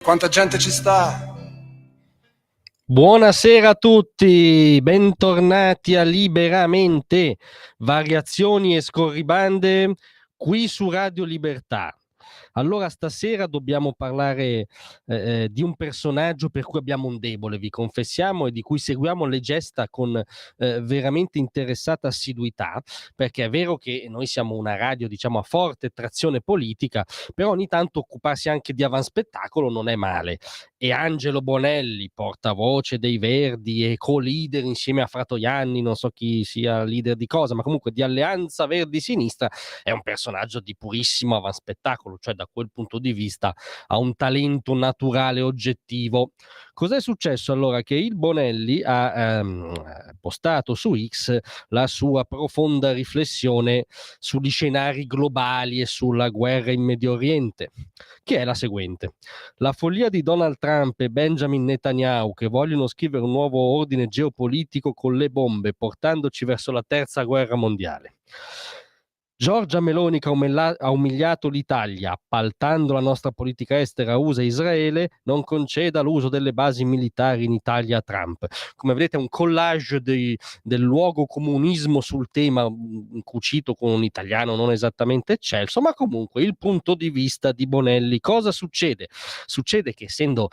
Quanta gente ci sta? Buonasera a tutti, bentornati a Liberamente, variazioni e scorribande qui su Radio Libertà. Allora stasera dobbiamo parlare di un personaggio per cui abbiamo un debole, vi confessiamo, e di cui seguiamo le gesta con veramente interessata assiduità, perché è vero che noi siamo una radio, diciamo, a forte trazione politica, però ogni tanto occuparsi anche di avanspettacolo non è male. E Angelo Bonelli, portavoce dei Verdi e co-leader insieme a Fratoianni, non so chi sia leader di cosa, ma comunque di Alleanza Verdi-Sinistra, è un personaggio di purissimo avanspettacolo, cioè da quel punto di vista ha un talento naturale oggettivo. Cos'è successo allora? Che il Bonelli ha postato su X la sua profonda riflessione sugli scenari globali e sulla guerra in Medio Oriente, che è la seguente: la follia di Donald Trump e Benjamin Netanyahu, che vogliono scrivere un nuovo ordine geopolitico con le bombe, portandoci verso la terza guerra mondiale. Giorgia Meloni, che ha umiliato l'Italia appaltando la nostra politica estera USA e Israele, non conceda l'uso delle basi militari in Italia a Trump. Come vedete è un collage del luogo comunismo sul tema, cucito con un italiano non esattamente eccelso, ma comunque il punto di vista di Bonelli. Cosa succede? Succede che, essendo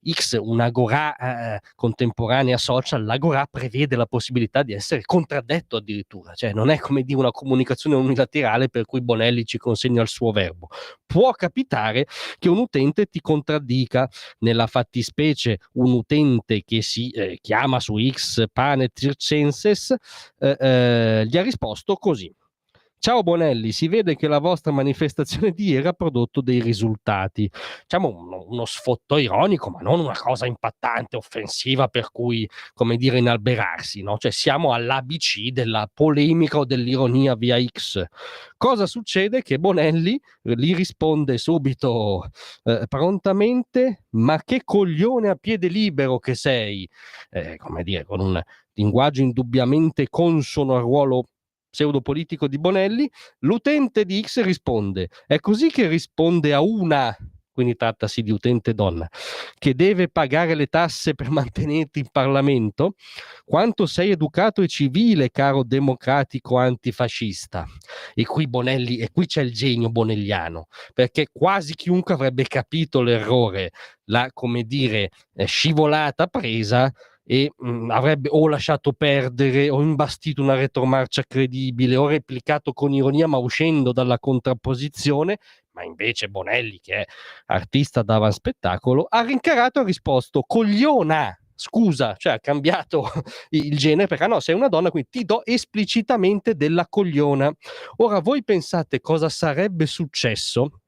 X un'agorà contemporanea social, l'agorà prevede la possibilità di essere contraddetto addirittura, cioè non è come dire una comunicazione unilaterale per cui Bonelli ci consegna il suo verbo. Può capitare che un utente ti contraddica, nella fattispecie un utente che si chiama su X Pane Circenses gli ha risposto così: ciao Bonelli, si vede che la vostra manifestazione di ieri ha prodotto dei risultati. Diciamo uno sfotto ironico, ma non una cosa impattante, offensiva, per cui, come dire, inalberarsi, no? Cioè siamo all'ABC della polemica o dell'ironia via X. Cosa succede? Che Bonelli gli risponde subito prontamente: ma che coglione a piede libero che sei! Come dire, con un linguaggio indubbiamente consono al ruolo pseudopolitico di Bonelli. L'utente di X risponde: è così che risponde a una, quindi trattasi di utente donna, che deve pagare le tasse per mantenerti in Parlamento? Quanto sei educato e civile, caro democratico antifascista. E qui Bonelli, e qui c'è il genio bonelliano, perché quasi chiunque avrebbe capito l'errore, la, come dire, scivolata presa, e avrebbe o lasciato perdere o imbastito una retromarcia credibile o replicato con ironia ma uscendo dalla contrapposizione. Ma invece Bonelli, che è artista d'avanspettacolo, ha rincarato e ha risposto: cogliona, scusa, cioè ha cambiato il genere, perché no, sei una donna, quindi ti do esplicitamente della cogliona. Ora voi pensate cosa sarebbe successo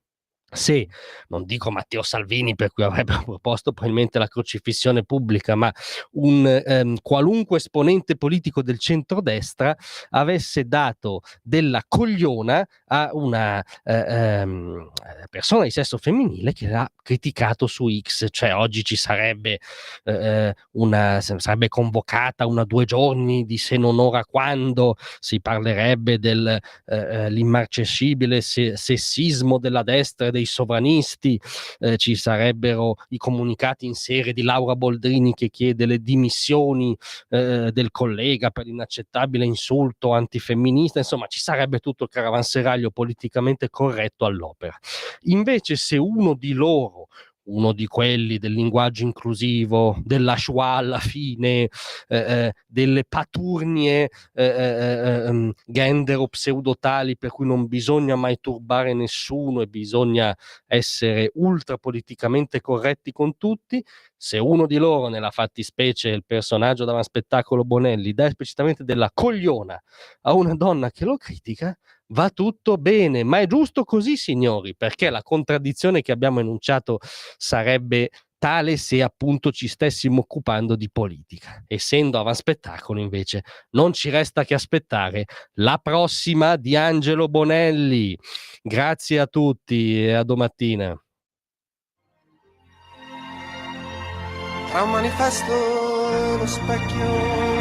se, non dico Matteo Salvini, per cui avrebbero proposto probabilmente la crocifissione pubblica, ma un qualunque esponente politico del centrodestra avesse dato della cogliona a una persona di sesso femminile che l'ha criticato su X. Cioè oggi ci sarebbe sarebbe convocata una 2 giorni di se non ora quando, si parlerebbe dell'immarcescibile sessismo della destra e dei sovranisti, ci sarebbero i comunicati in serie di Laura Boldrini che chiede le dimissioni del collega per l'inaccettabile insulto antifemminista. Insomma, ci sarebbe tutto il caravanserraglio politicamente corretto all'opera. Invece se uno di loro, uno di quelli del linguaggio inclusivo, della Shoah alla fine, delle paturnie gender o pseudotali per cui non bisogna mai turbare nessuno e bisogna essere ultra politicamente corretti con tutti, se uno di loro, nella fattispecie il personaggio dall'spettacolo Bonelli, dà esplicitamente della cogliona a una donna che lo critica, va tutto bene. Ma è giusto così, signori, perché la contraddizione che abbiamo enunciato sarebbe tale se appunto ci stessimo occupando di politica. Essendo avanspettacolo, invece, non ci resta che aspettare la prossima di Angelo Bonelli. Grazie a tutti e a domattina. Tra un manifesto e lo specchio